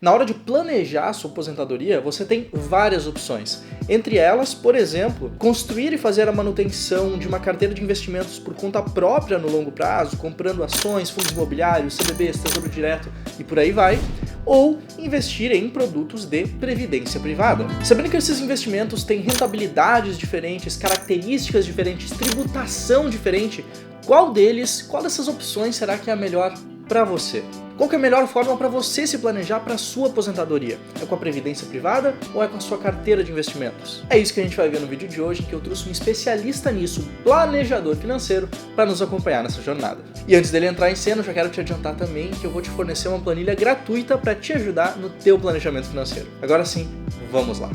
Na hora de planejar a sua aposentadoria, você tem várias opções. Entre elas, por exemplo, construir e fazer a manutenção de uma carteira de investimentos por conta própria no longo prazo, comprando ações, fundos imobiliários, CDBs, tesouro direto e por aí vai, ou investir em produtos de previdência privada. Sabendo que esses investimentos têm rentabilidades diferentes, características diferentes, tributação diferente, qual dessas opções será que é a melhor para você? Qual que é a melhor forma para você se planejar para a sua aposentadoria? É com a previdência privada ou é com a sua carteira de investimentos? É isso que a gente vai ver no vídeo de hoje, em que eu trouxe um especialista nisso, um planejador financeiro, para nos acompanhar nessa jornada. E antes dele entrar em cena, eu já quero te adiantar também que eu vou te fornecer uma planilha gratuita para te ajudar no teu planejamento financeiro. Agora sim, vamos lá!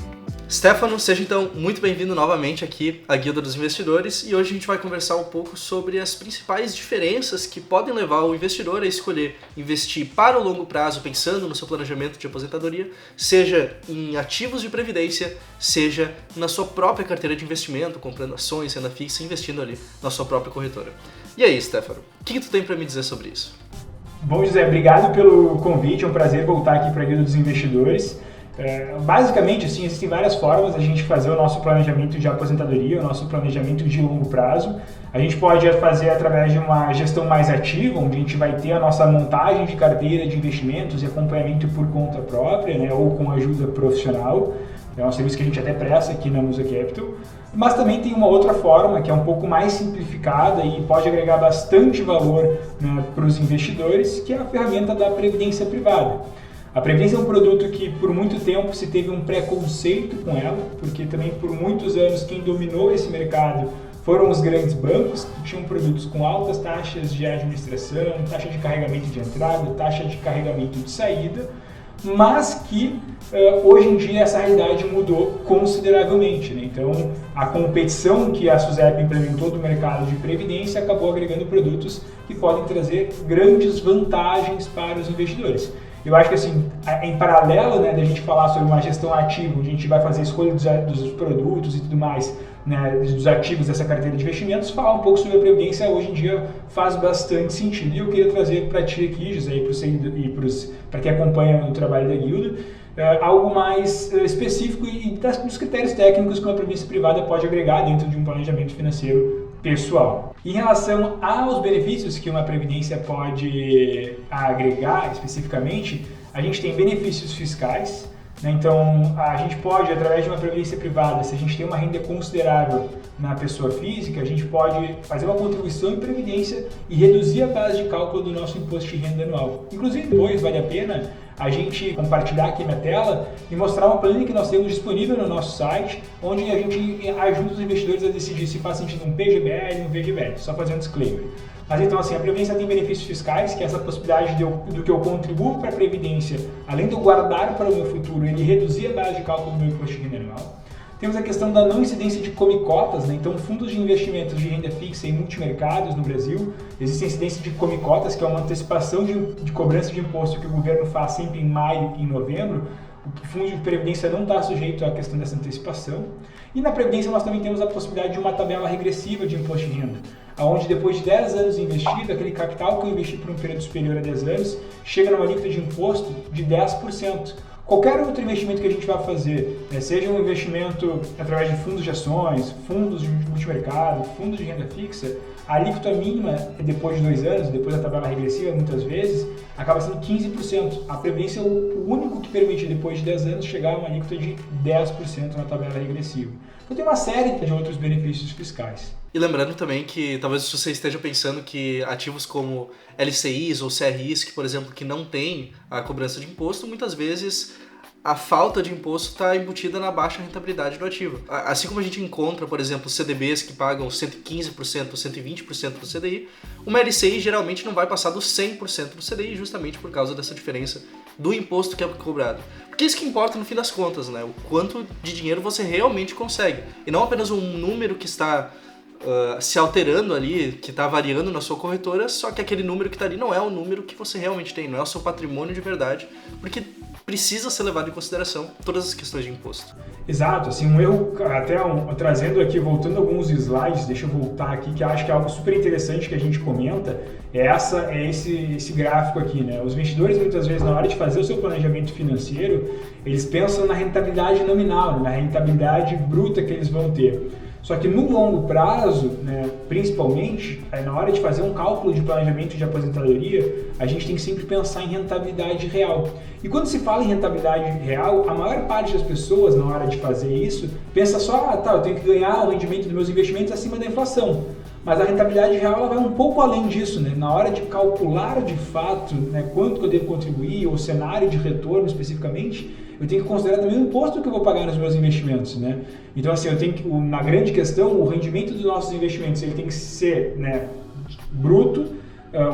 Stefano, seja então muito bem-vindo novamente aqui à Guilda dos Investidores, e hoje a gente vai conversar um pouco sobre as principais diferenças que podem levar o investidor a escolher investir para o longo prazo, pensando no seu planejamento de aposentadoria, seja em ativos de previdência, seja na sua própria carteira de investimento, comprando ações, renda fixa, investindo ali na sua própria corretora. E aí, Stefano, o que tu tem para me dizer sobre isso? Bom, José, obrigado pelo convite, é um prazer voltar aqui para a Guilda dos Investidores. Basicamente, assim, existem várias formas de a gente fazer o nosso planejamento de aposentadoria, o nosso planejamento de longo prazo. A gente pode fazer através de uma gestão mais ativa, onde a gente vai ter a nossa montagem de carteira de investimentos e acompanhamento por conta própria, né, ou com ajuda profissional. É um serviço que a gente até presta aqui na Musa Capital. Mas também tem uma outra forma, que é um pouco mais simplificada e pode agregar bastante valor, né, para os investidores, que é a ferramenta da previdência privada. A previdência é um produto que por muito tempo se teve um preconceito com ela, porque também por muitos anos quem dominou esse mercado foram os grandes bancos, que tinham produtos com altas taxas de administração, taxa de carregamento de entrada, taxa de carregamento de saída, mas que hoje em dia essa realidade mudou consideravelmente, né? Então, a competição que a SUSEP implementou do mercado de previdência acabou agregando produtos que podem trazer grandes vantagens para os investidores. Eu acho que, assim, em paralelo, né, da gente falar sobre uma gestão ativa, onde a gente vai fazer a escolha dos produtos e tudo mais, né, dos ativos dessa carteira de investimentos, falar um pouco sobre a previdência hoje em dia faz bastante sentido. E eu queria trazer para ti aqui, José, e para quem acompanha o trabalho da Guilda, algo mais específico e dos critérios técnicos que uma previdência privada pode agregar dentro de um planejamento financeiro pessoal. Em relação aos benefícios que uma previdência pode agregar especificamente, a gente tem benefícios fiscais, né? Então, a gente pode, através de uma previdência privada, se a gente tem uma renda considerável na pessoa física, a gente pode fazer uma contribuição em previdência e reduzir a base de cálculo do nosso imposto de renda anual. Inclusive, depois vale a pena a gente compartilhar aqui minha tela e mostrar uma planilha que nós temos disponível no nosso site, onde a gente ajuda os investidores a decidir se faz sentido um PGBL ou um VGBL, só fazendo um disclaimer. Mas então, assim, a Previdência tem benefícios fiscais, que é essa possibilidade do que eu contribuo para a Previdência, além de eu guardar para o meu futuro, ele reduzir a base de cálculo do meu imposto de renda anual. Temos a questão da não incidência de come-cotas, né? Então, fundos de investimentos de renda fixa e multimercados no Brasil, existe a incidência de come-cotas, que é uma antecipação de cobrança de imposto que o governo faz sempre em maio e em novembro. O fundo de previdência não está sujeito à questão dessa antecipação. E na previdência nós também temos a possibilidade de uma tabela regressiva de imposto de renda, onde depois de 10 anos investido, aquele capital que eu investi por um período superior a 10 anos, chega numa alíquota de imposto de 10%. Qualquer outro investimento que a gente vai fazer, seja um investimento através de fundos de ações, fundos de multimercado, fundos de renda fixa, a alíquota mínima depois de 2 anos, depois da tabela regressiva, muitas vezes, acaba sendo 15%. A Previdência é o único que permite, depois de 10 anos, chegar a uma alíquota de 10% na tabela regressiva. Então tem uma série de outros benefícios fiscais. E lembrando também que talvez você esteja pensando que ativos como LCIs ou CRIs, que por exemplo, que não tem a cobrança de imposto, muitas vezes a falta de imposto está embutida na baixa rentabilidade do ativo. Assim como a gente encontra, por exemplo, CDBs que pagam 115% ou 120% do CDI, uma LCI geralmente não vai passar dos 100% do CDI justamente por causa dessa diferença do imposto que é cobrado. Porque isso que importa no fim das contas, né? O quanto de dinheiro você realmente consegue. E não apenas um número que está se alterando ali, que está variando na sua corretora, só que aquele número que está ali não é o número que você realmente tem, não é o seu patrimônio de verdade, porque precisa ser levado em consideração todas as questões de imposto. Exato, assim, um erro, trazendo aqui, voltando alguns slides, deixa eu voltar aqui, que eu acho que é algo super interessante que a gente comenta, é esse gráfico aqui, né? Os investidores, muitas vezes, na hora de fazer o seu planejamento financeiro, eles pensam na rentabilidade nominal, na rentabilidade bruta que eles vão ter. Só que no longo prazo, né, principalmente, na hora de fazer um cálculo de planejamento de aposentadoria, a gente tem que sempre pensar em rentabilidade real. E quando se fala em rentabilidade real, a maior parte das pessoas, na hora de fazer isso, pensa só, eu tenho que ganhar o rendimento dos meus investimentos acima da inflação. Mas a rentabilidade real ela vai um pouco além disso, né? Na hora de calcular de fato, né, quanto que eu devo contribuir, ou cenário de retorno especificamente, eu tenho que considerar também o imposto que eu vou pagar nos meus investimentos, né? Então, assim, na grande questão, o rendimento dos nossos investimentos ele tem que ser, né, bruto,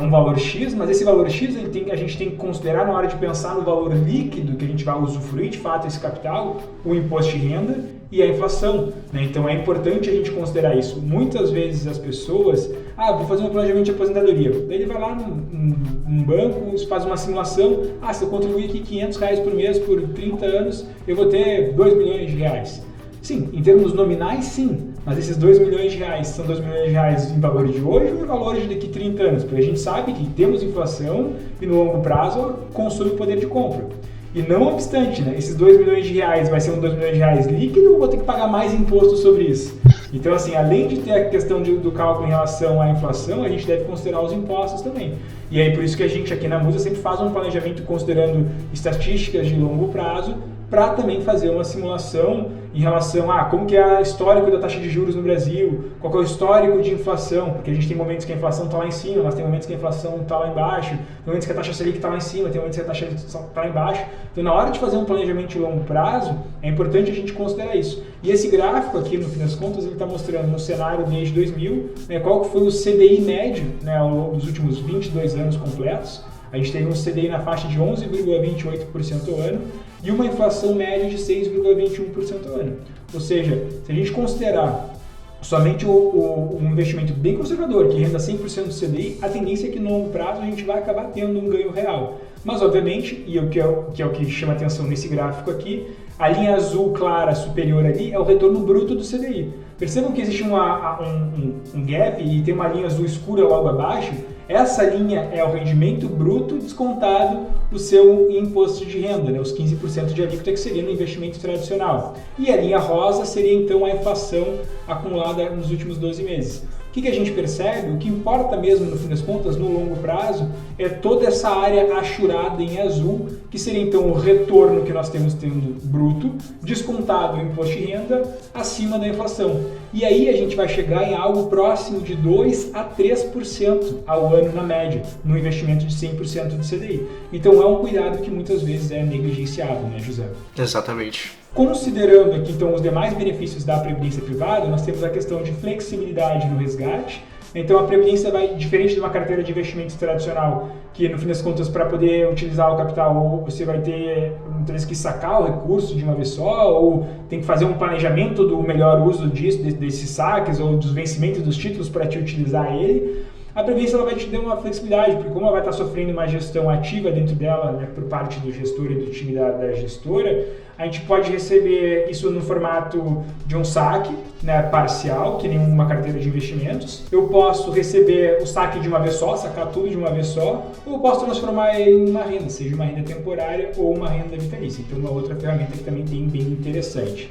um valor X, mas esse valor X a gente tem que considerar na hora de pensar no valor líquido que a gente vai usufruir de fato esse capital, o imposto de renda e a inflação, né? Então é importante a gente considerar isso. Muitas vezes as pessoas, vou fazer um planejamento de aposentadoria, daí ele vai lá num banco, faz uma simulação, se eu contribuir aqui R$500 por mês por 30 anos, eu vou ter R$2 milhões. Sim, em termos nominais, sim, mas esses R$2 milhões são R$2 milhões em valor de hoje ou em valor de daqui a 30 anos? Porque a gente sabe que temos inflação e no longo prazo consome o poder de compra. E não obstante, né, esses R$2 milhões vai ser um R$2 milhões líquido ou vou ter que pagar mais imposto sobre isso? Então, assim, além de ter a questão do cálculo em relação à inflação, a gente deve considerar os impostos também. E aí, por isso que a gente aqui na Musa sempre faz um planejamento considerando estatísticas de longo prazo, para também fazer uma simulação em relação a como que é o histórico da taxa de juros no Brasil, qual que é o histórico de inflação, porque a gente tem momentos que a inflação está lá em cima, mas tem momentos que a inflação está lá embaixo, tem momentos que a taxa Selic está lá em cima, tem momentos que a taxa está lá embaixo. Então, na hora de fazer um planejamento de longo prazo, é importante a gente considerar isso. E esse gráfico aqui, no fim das contas, ele está mostrando no cenário desde 2000, né, qual que foi o CDI médio, né, ao longo dos últimos 22 anos completos. A gente teve um CDI na faixa de 11,28% ao ano e uma inflação média de 6,21% ao ano. Ou seja, se a gente considerar somente um investimento bem conservador, que renda 100% do CDI, a tendência é que no longo prazo a gente vai acabar tendo um ganho real. Mas, obviamente, e que é o que chama atenção nesse gráfico aqui, a linha azul clara superior ali é o retorno bruto do CDI. Percebam que existe um gap e tem uma linha azul escura logo abaixo. Essa linha é o rendimento bruto descontado o seu imposto de renda, né, os 15% de alíquota que seria no investimento tradicional. E a linha rosa seria então a inflação acumulada nos últimos 12 meses. O que a gente percebe? O que importa mesmo, no fim das contas, no longo prazo, é toda essa área achurada em azul, que seria então o retorno que nós temos tendo bruto, descontado o imposto de renda, acima da inflação. E aí a gente vai chegar em algo próximo de 2 a 3% ao ano na média, no investimento de 100% do CDI. Então é um cuidado que muitas vezes é negligenciado, né, José? Exatamente. Considerando aqui, então, os demais benefícios da previdência privada, nós temos a questão de flexibilidade no resgate. Então, a previdência vai, diferente de uma carteira de investimentos tradicional, que, no fim das contas, para poder utilizar o capital, você vai ter, muitas vezes, que sacar o recurso de uma vez só, ou tem que fazer um planejamento do melhor uso desses saques, ou dos vencimentos dos títulos para te utilizar ele. A previdência ela vai te dar uma flexibilidade, porque como ela vai estar sofrendo uma gestão ativa dentro dela, né, por parte do gestor e do time da gestora, a gente pode receber isso no formato de um saque, né, parcial, que nem uma carteira de investimentos. Eu posso receber o saque de uma vez só, sacar tudo de uma vez só, ou eu posso transformar ele em uma renda, seja uma renda temporária ou uma renda vitalícia. Então, uma outra ferramenta que também tem bem interessante.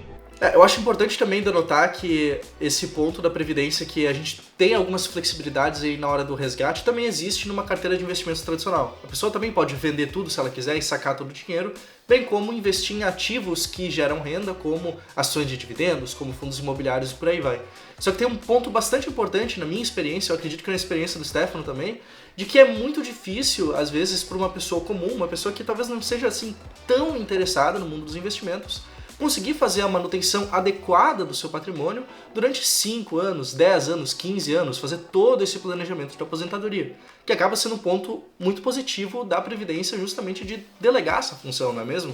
Eu acho importante também denotar que esse ponto da previdência, que a gente tem algumas flexibilidades aí na hora do resgate, também existe numa carteira de investimentos tradicional. A pessoa também pode vender tudo se ela quiser e sacar todo o dinheiro, bem como investir em ativos que geram renda, como ações de dividendos, como fundos imobiliários e por aí vai. Só que tem um ponto bastante importante na minha experiência, eu acredito que na experiência do Stefano também, de que é muito difícil, às vezes, para uma pessoa comum, uma pessoa que talvez não seja assim tão interessada no mundo dos investimentos, conseguir fazer a manutenção adequada do seu patrimônio durante 5 anos, 10 anos, 15 anos, fazer todo esse planejamento de aposentadoria, que acaba sendo um ponto muito positivo da Previdência justamente de delegar essa função, não é mesmo?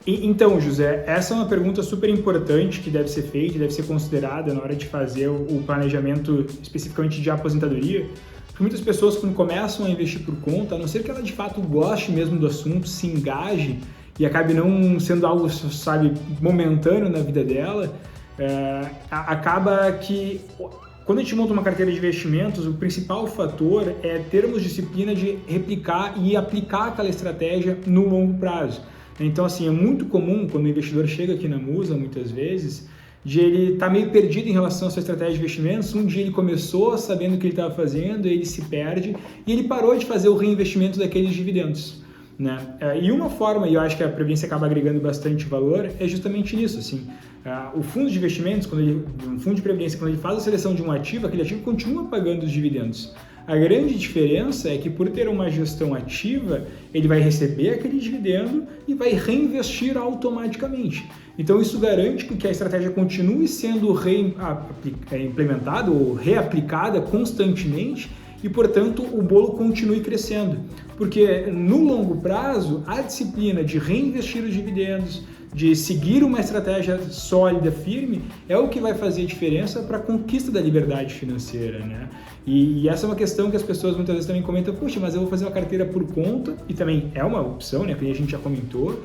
Então, José, essa é uma pergunta super importante que deve ser feita e deve ser considerada na hora de fazer o planejamento especificamente de aposentadoria, porque muitas pessoas quando começam a investir por conta, a não ser que ela de fato goste mesmo do assunto, se engaje, e acabe não sendo algo, sabe, momentâneo na vida dela, acaba que quando a gente monta uma carteira de investimentos, o principal fator é termos disciplina de replicar e aplicar aquela estratégia no longo prazo. Então, assim, é muito comum quando o investidor chega aqui na Musa, muitas vezes, de ele estar meio perdido em relação à sua estratégia de investimentos. Um dia ele começou sabendo o que ele estava fazendo, ele se perde e ele parou de fazer o reinvestimento daqueles dividendos, né? E uma forma, e eu acho que a Previdência acaba agregando bastante valor, é justamente nisso, assim. O fundo de investimentos, um fundo de previdência, quando ele faz a seleção de um ativo, aquele ativo continua pagando os dividendos. A grande diferença é que, por ter uma gestão ativa, ele vai receber aquele dividendo e vai reinvestir automaticamente. Então, isso garante que a estratégia continue sendo implementada ou reaplicada constantemente e, portanto, o bolo continue crescendo. Porque, no longo prazo, a disciplina de reinvestir os dividendos, de seguir uma estratégia sólida, firme, é o que vai fazer a diferença para a conquista da liberdade financeira, né? E essa é uma questão que as pessoas muitas vezes também comentam: puxa, mas eu vou fazer uma carteira por conta, e também é uma opção, né, que a gente já comentou,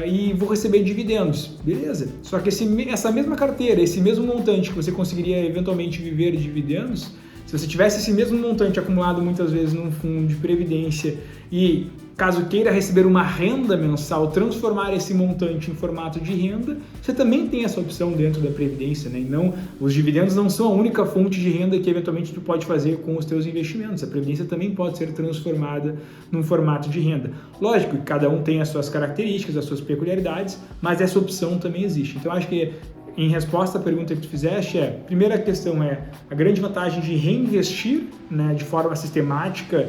e vou receber dividendos. Beleza, só que essa mesma carteira, esse mesmo montante que você conseguiria eventualmente viver de dividendos, se você tivesse esse mesmo montante acumulado muitas vezes num fundo de previdência e, caso queira receber uma renda mensal, transformar esse montante em formato de renda, você também tem essa opção dentro da Previdência, né? E não, os dividendos não são a única fonte de renda que eventualmente tu pode fazer com os teus investimentos. A Previdência também pode ser transformada num formato de renda. Lógico que cada um tem as suas características, as suas peculiaridades, mas essa opção também existe. Então, acho que, em resposta à pergunta que tu fizeste, a primeira questão é a grande vantagem de reinvestir, né, de forma sistemática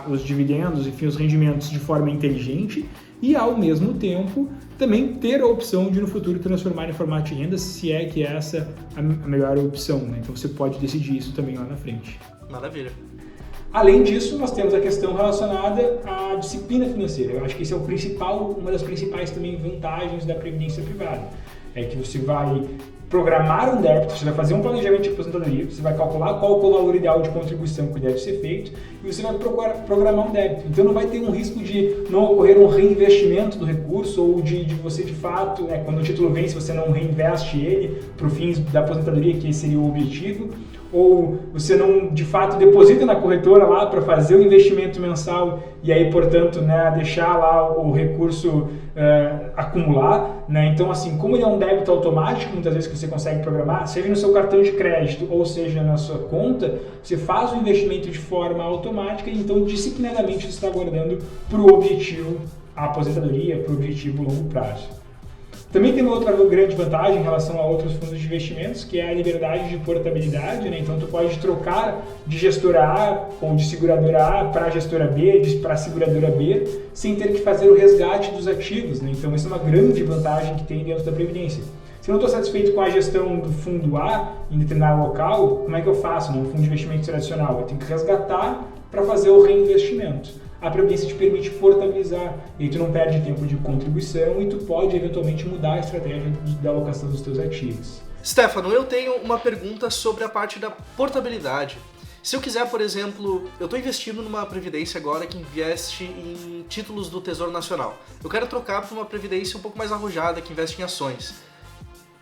os dividendos, enfim, os rendimentos de forma inteligente e, ao mesmo tempo, também ter a opção de no futuro transformar em formato de renda, se é que essa é a melhor opção, né? Então você pode decidir isso também lá na frente. Maravilha. Além disso, nós temos a questão relacionada à disciplina financeira. Eu acho que esse é uma das principais também vantagens da previdência privada. É que você vai programar um débito, você vai fazer um planejamento de aposentadoria, você vai calcular qual é o valor ideal de contribuição que deve ser feito e você vai programar um débito. Então não vai ter um risco de não ocorrer um reinvestimento do recurso ou de você de fato, quando o título vence, você não reinveste ele para o fins da aposentadoria, que esse seria o objetivo, ou você não de fato deposita na corretora lá para fazer o investimento mensal e aí, portanto, deixar lá o recurso acumular, né? Então, assim, como ele é um débito automático, muitas vezes que você consegue programar, seja no seu cartão de crédito ou seja na sua conta, você faz o investimento de forma automática e então disciplinadamente você está guardando para o objetivo a aposentadoria, para o objetivo longo prazo. Também tem uma outra grande vantagem em relação a outros fundos de investimentos, que é a liberdade de portabilidade, né? Então, tu pode trocar de gestora A ou de seguradora A para gestora B, para seguradora B, sem ter que fazer o resgate dos ativos, né? Então, essa é uma grande vantagem que tem dentro da Previdência. Se eu não estou satisfeito com a gestão do fundo A em determinado local, como é que eu faço num fundo de investimento tradicional? Eu tenho que resgatar para fazer o reinvestimento. A Previdência te permite portabilizar, e aí tu não perde tempo de contribuição e tu pode eventualmente mudar a estratégia da alocação dos teus ativos. Stefano, eu tenho uma pergunta sobre a parte da portabilidade. Se eu quiser, por exemplo, eu estou investindo numa previdência agora que investe em títulos do Tesouro Nacional. Eu quero trocar para uma previdência um pouco mais arrojada, que investe em ações.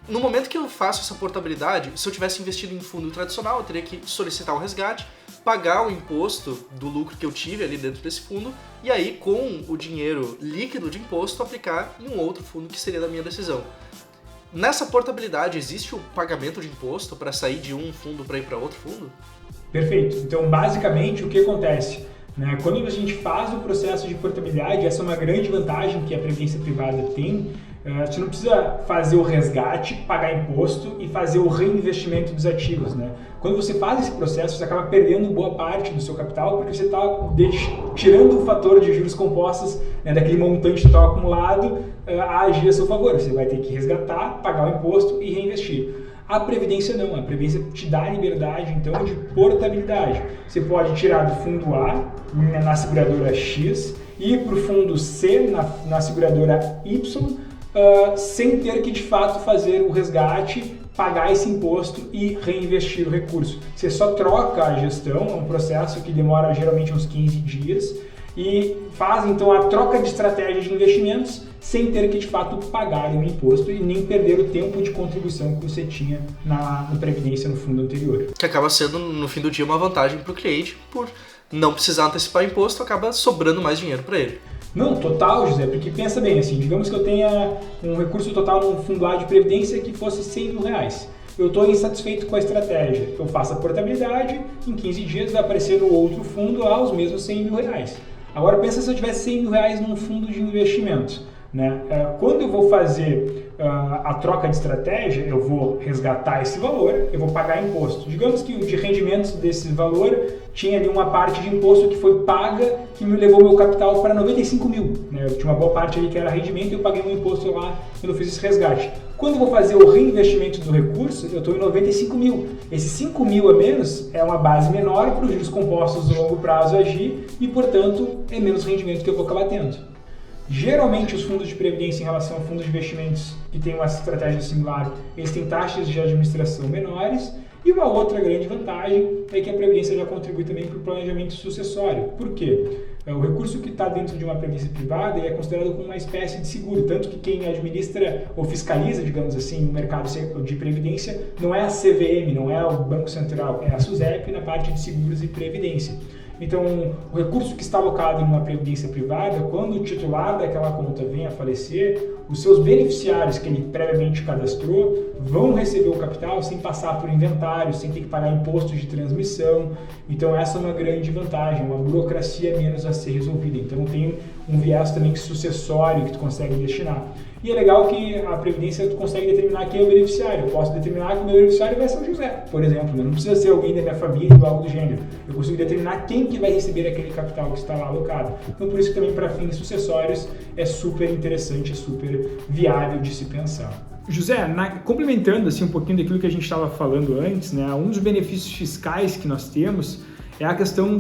No momento que eu faço essa portabilidade, se eu tivesse investido em fundo tradicional, eu teria que solicitar o resgate, pagar o imposto do lucro que eu tive ali dentro desse fundo e aí, com o dinheiro líquido de imposto, aplicar em um outro fundo que seria da minha decisão. Nessa portabilidade, existe o pagamento de imposto para sair de um fundo para ir para outro fundo? Perfeito. Então, basicamente, o que acontece? Quando a gente faz o processo de portabilidade, essa é uma grande vantagem que a Previdência Privada tem. Você não precisa fazer o resgate, pagar imposto e fazer o reinvestimento dos ativos, né? Quando você faz esse processo, você acaba perdendo boa parte do seu capital porque você está tirando o fator de juros compostos, daquele montante total acumulado a agir a seu favor. Você vai ter que resgatar, pagar o imposto e reinvestir. A Previdência não, a Previdência te dá a liberdade, então, de portabilidade. Você pode tirar do fundo A, na seguradora X, e ir para o fundo C, na seguradora Y, sem ter que, de fato, fazer o resgate, pagar esse imposto e reinvestir o recurso. Você só troca a gestão, é um processo que demora geralmente uns 15 dias, e faz então a troca de estratégia de investimentos sem ter que de fato pagar o imposto e nem perder o tempo de contribuição que você tinha na Previdência no fundo anterior. Que acaba sendo, no fim do dia, uma vantagem para o cliente, por não precisar antecipar imposto, acaba sobrando mais dinheiro para ele. Não, total, José, porque pensa bem, assim, digamos que eu tenha um recurso total no fundo A de Previdência que fosse R$100.000. Eu estou insatisfeito com a estratégia. Eu faço a portabilidade, em 15 dias vai aparecer no outro fundo lá os mesmos R$100.000. Agora pensa se eu tivesse R$100.000 num fundo de investimento. Né? Quando eu vou fazer a troca de estratégia, eu vou resgatar esse valor, eu vou pagar imposto. Digamos que o de rendimentos desse valor tinha ali uma parte de imposto que foi paga, que me levou meu capital para 95 mil. Né? Eu tinha uma boa parte ali que era rendimento e eu paguei um imposto lá quando eu fiz esse resgate. Quando eu vou fazer o reinvestimento do recurso, eu estou em 95 mil. Esses 5 mil a menos é uma base menor para os juros compostos do longo prazo agir e, portanto, é menos rendimento que eu vou acabar tendo. Geralmente, os fundos de previdência em relação a fundos de investimentos que têm uma estratégia similar, eles têm taxas de administração menores. E uma outra grande vantagem é que a previdência já contribui também para o planejamento sucessório. Por quê? O recurso que está dentro de uma previdência privada é considerado como uma espécie de seguro, tanto que quem administra ou fiscaliza, digamos assim, o mercado de previdência não é a CVM, não é o Banco Central, é a SUSEP na parte de seguros e previdência. Então, o recurso que está alocado numa previdência privada, quando o titular daquela conta vem a falecer, os seus beneficiários que ele previamente cadastrou vão receber o capital sem passar por inventário, sem ter que pagar imposto de transmissão. Então, essa é uma grande vantagem, uma burocracia menos a ser resolvida. Então, tem um viés também sucessório que tu consegue destinar. E é legal que a Previdência tu consegue determinar quem é o beneficiário. Eu posso determinar que o meu beneficiário vai ser o José, por exemplo. Não precisa ser alguém da minha família ou algo do gênero. Eu consigo determinar quem que vai receber aquele capital que está lá alocado. Então, por isso que também para fins sucessórios é super interessante, é super viável de se pensar. José, complementando assim, um pouquinho daquilo que a gente estava falando antes, né, um dos benefícios fiscais que nós temos é a questão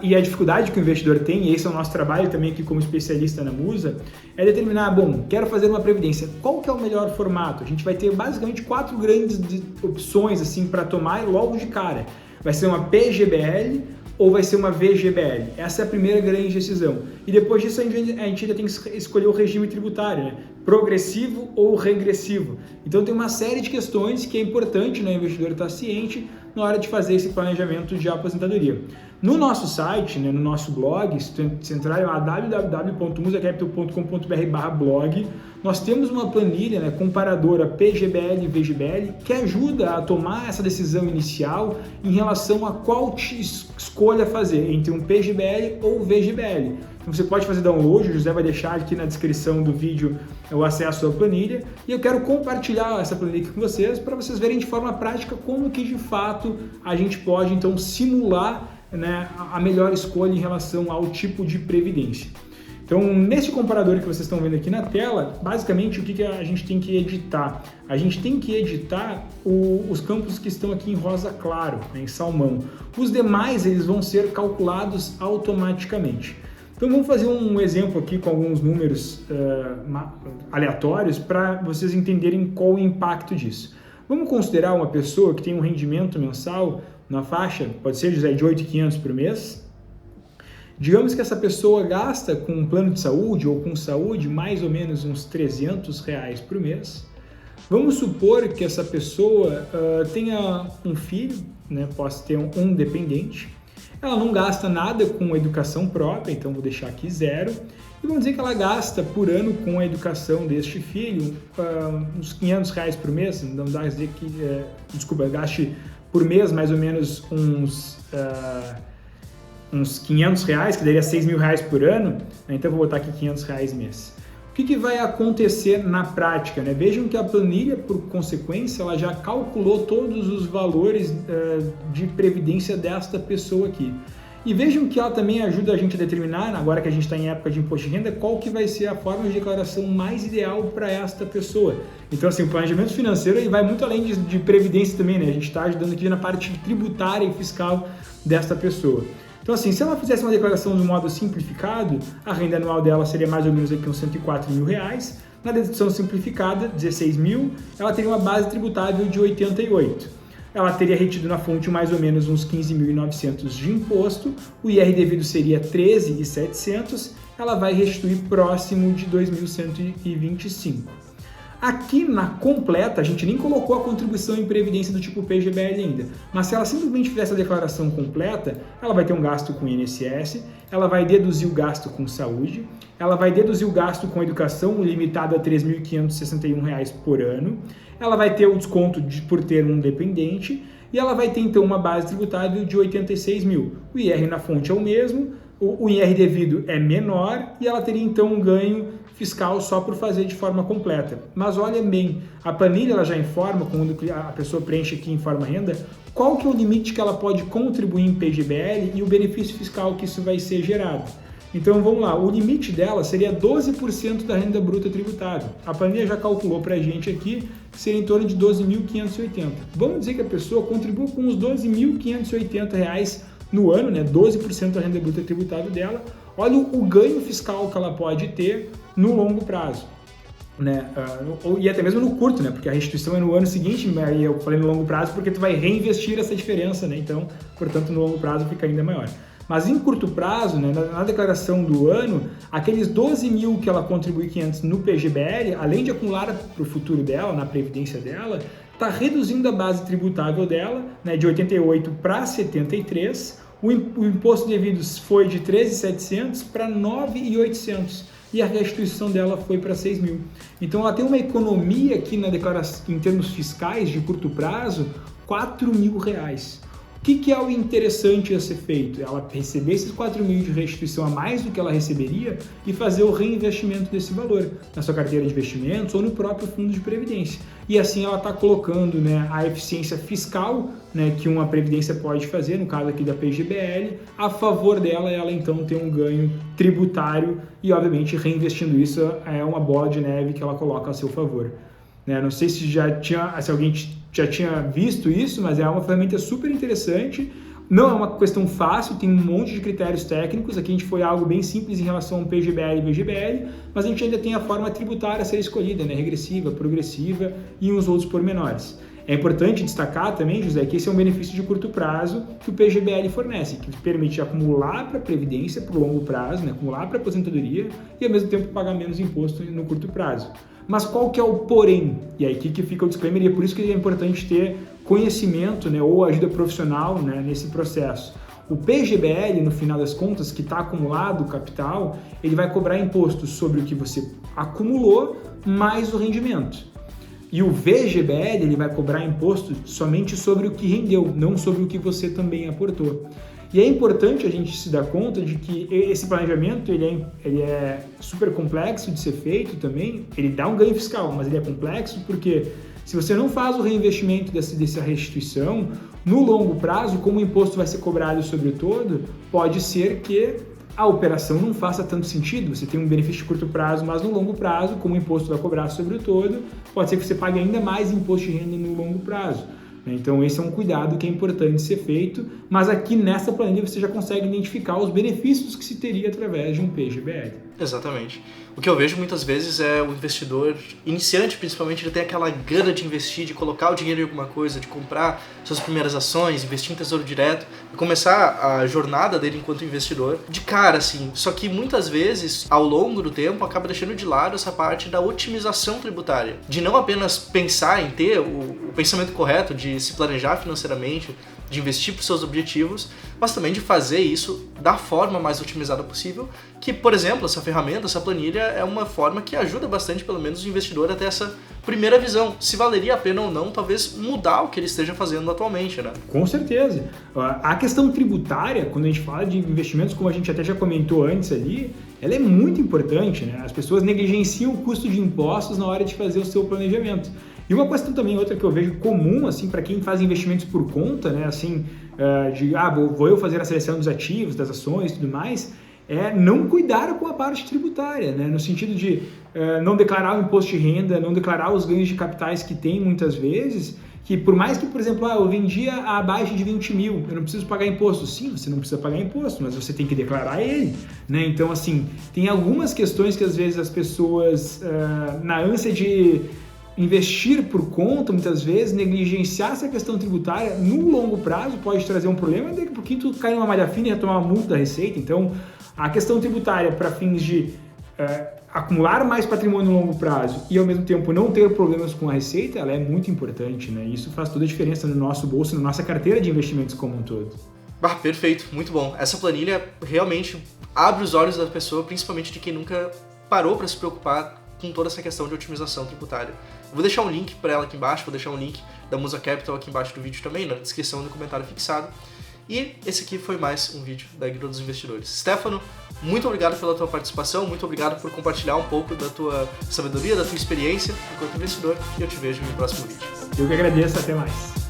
e a dificuldade que o investidor tem, e esse é o nosso trabalho também aqui como especialista na Musa, é determinar, quero fazer uma previdência, qual que é o melhor formato? A gente vai ter basicamente 4 grandes opções assim para tomar logo de cara. Vai ser uma PGBL ou vai ser uma VGBL? Essa é a primeira grande decisão. E depois disso a gente ainda tem que escolher o regime tributário, né? Progressivo ou regressivo. Então tem uma série de questões que é importante, né, o investidor estar ciente na hora de fazer esse planejamento de aposentadoria. No nosso site, né, no nosso blog, se você entrar lá www.musacapital.com.br/blog, nós temos uma planilha, né, comparadora PGBL e VGBL que ajuda a tomar essa decisão inicial em relação a qual escolha fazer entre um PGBL ou VGBL. Então você pode fazer download, o José vai deixar aqui na descrição do vídeo o acesso à planilha, e eu quero compartilhar essa planilha aqui com vocês para vocês verem de forma prática como que de fato a gente pode então simular, né, a melhor escolha em relação ao tipo de previdência. Então, nesse comparador que vocês estão vendo aqui na tela, basicamente o que a gente tem que editar? A gente tem que editar os campos que estão aqui em rosa claro, né, em salmão. Os demais eles vão ser calculados automaticamente. Então vamos fazer um exemplo aqui com alguns números aleatórios para vocês entenderem qual o impacto disso. Vamos considerar uma pessoa que tem um rendimento mensal na faixa, pode ser, José, de R$ 8.500 por mês. Digamos que essa pessoa gasta com um plano de saúde ou com saúde mais ou menos uns R$300 por mês. Vamos supor que essa pessoa tenha um filho, né, possa ter um dependente. Ela não gasta nada com educação própria, então vou deixar aqui 0. E vamos dizer que ela gasta por ano com a educação deste filho uns R$500 por mês, não dá a dizer que, gaste por mês mais ou menos uns R$500, que daria R$6.000 por ano, né? Então vou botar aqui R$500 mês. O que vai acontecer na prática, né? Vejam que a planilha, por consequência, ela já calculou todos os valores de previdência desta pessoa aqui. E vejam que ela também ajuda a gente a determinar, agora que a gente está em época de imposto de renda, qual que vai ser a forma de declaração mais ideal para esta pessoa. Então, assim, o planejamento financeiro ele vai muito além de previdência também, né? A gente está ajudando aqui na parte tributária e fiscal desta pessoa. Então, assim, se ela fizesse uma declaração de modo simplificado, a renda anual dela seria mais ou menos aqui uns R$104.000. Na dedução simplificada, 16 mil, ela teria uma base tributável de 88. ela teria retido na fonte mais ou menos uns 15.900 de imposto, o IR devido seria 13.700, ela vai restituir próximo de 2.125. Aqui na completa, a gente nem colocou a contribuição em previdência do tipo PGBL ainda, mas se ela simplesmente fizer essa declaração completa, ela vai ter um gasto com INSS, ela vai deduzir o gasto com saúde, ela vai deduzir o gasto com educação limitado a R$ 3.561 por ano, ela vai ter o desconto por ter um dependente e ela vai ter então uma base tributável de 86 mil. O IR na fonte é o mesmo, o IR devido é menor e ela teria então um ganho fiscal só por fazer de forma completa. Mas olha bem, a planilha ela já informa, quando a pessoa preenche aqui em forma renda, qual que é o limite que ela pode contribuir em PGBL e o benefício fiscal que isso vai ser gerado. Então vamos lá, o limite dela seria 12% da renda bruta tributável. A planilha já calculou para a gente aqui que seria em torno de 12.580. Vamos dizer que a pessoa contribua com uns R$ 12.580 no ano, né? 12% da renda bruta tributável dela. Olha o ganho fiscal que ela pode ter no longo prazo, né? E até mesmo no curto, né? Porque a restituição é no ano seguinte, e eu falei no longo prazo porque tu vai reinvestir essa diferença, né? Então, portanto, no longo prazo fica ainda maior. Mas em curto prazo, né, na declaração do ano, aqueles 12 mil que ela contribui 500 no PGBL, além de acumular para o futuro dela, na previdência dela, está reduzindo a base tributável dela, né, de 88 para 73, o imposto devido foi de 13.700 para 9.800 e a restituição dela foi para 6 mil. Então ela tem uma economia aqui na declaração, em termos fiscais de curto prazo, R$ 4.000. O que é o interessante a ser feito? Ela receber esses 4 mil de restituição a mais do que ela receberia e fazer o reinvestimento desse valor na sua carteira de investimentos ou no próprio fundo de previdência. E assim ela está colocando, né, a eficiência fiscal, né, que uma previdência pode fazer, no caso aqui da PGBL, a favor dela, ela então tem um ganho tributário e obviamente reinvestindo isso é uma bola de neve que ela coloca a seu favor. Não sei se alguém já tinha visto isso, mas é uma ferramenta super interessante. Não é uma questão fácil, tem um monte de critérios técnicos. Aqui a gente foi algo bem simples em relação ao PGBL e VGBL, mas a gente ainda tem a forma tributária a ser escolhida, né? Regressiva, progressiva e uns outros pormenores. É importante destacar também, José, que esse é um benefício de curto prazo que o PGBL fornece, que permite acumular para a previdência por longo prazo, né? Acumular para a aposentadoria e ao mesmo tempo pagar menos imposto no curto prazo. Mas qual que é o porém? E aí aqui que fica o disclaimer, e é por isso que é importante ter conhecimento, né, ou ajuda profissional, né, nesse processo. O PGBL, no final das contas, que está acumulado o capital, ele vai cobrar imposto sobre o que você acumulou mais o rendimento. E o VGBL, ele vai cobrar imposto somente sobre o que rendeu, não sobre o que você também aportou. E é importante a gente se dar conta de que esse planejamento ele é super complexo de ser feito também, ele dá um ganho fiscal, mas ele é complexo porque se você não faz o reinvestimento dessa restituição, no longo prazo, como o imposto vai ser cobrado sobre o todo, pode ser que a operação não faça tanto sentido. Você tem um benefício de curto prazo, mas no longo prazo, como o imposto vai cobrar sobre o todo, pode ser que você pague ainda mais imposto de renda no longo prazo. Então esse é um cuidado que é importante ser feito, mas aqui nessa planilha você já consegue identificar os benefícios que se teria através de um PGBL. Exatamente. O que eu vejo muitas vezes é o investidor iniciante, principalmente, ele tem aquela gana de investir, de colocar o dinheiro em alguma coisa, de comprar suas primeiras ações, investir em tesouro direto, e começar a jornada dele enquanto investidor de cara, assim. Só que muitas vezes, ao longo do tempo, acaba deixando de lado essa parte da otimização tributária, de não apenas pensar em ter o pensamento correto, de se planejar financeiramente, de investir para os seus objetivos, mas também de fazer isso da forma mais otimizada possível, que, por exemplo, essa ferramenta, essa planilha é uma forma que ajuda bastante, pelo menos, o investidor a ter essa primeira visão, se valeria a pena ou não, talvez, mudar o que ele esteja fazendo atualmente, né? Com certeza. A questão tributária, quando a gente fala de investimentos, como a gente até já comentou antes ali, ela é muito importante, né? As pessoas negligenciam o custo de impostos na hora de fazer o seu planejamento. E uma questão também, outra que eu vejo comum, assim, para quem faz investimentos por conta, né, assim, vou eu fazer a seleção dos ativos, das ações e tudo mais, é não cuidar com a parte tributária, né, no sentido de não declarar o imposto de renda, não declarar os ganhos de capitais que tem muitas vezes, que por mais que, por exemplo, eu vendia abaixo de 20 mil, eu não preciso pagar imposto. Sim, você não precisa pagar imposto, mas você tem que declarar ele, né? Então, assim, tem algumas questões que às vezes as pessoas, na ânsia de investir por conta, muitas vezes, negligenciar essa questão tributária no longo prazo pode trazer um problema, e daqui a pouquinho tu cai numa malha fina e retomar uma multa da Receita. Então, a questão tributária para fins de acumular mais patrimônio no longo prazo e, ao mesmo tempo, não ter problemas com a Receita, ela é muito importante, né? Isso faz toda a diferença no nosso bolso, na nossa carteira de investimentos como um todo. Perfeito, muito bom. Essa planilha realmente abre os olhos da pessoa, principalmente de quem nunca parou para se preocupar com toda essa questão de otimização tributária. Eu vou deixar um link para ela aqui embaixo, vou deixar um link da Musa Capital aqui embaixo do vídeo também, na descrição do comentário fixado. E esse aqui foi mais um vídeo da Guilda dos Investidores. Stefano, muito obrigado pela tua participação, muito obrigado por compartilhar um pouco da tua sabedoria, da tua experiência enquanto investidor, e eu te vejo no próximo vídeo. Eu que agradeço, até mais.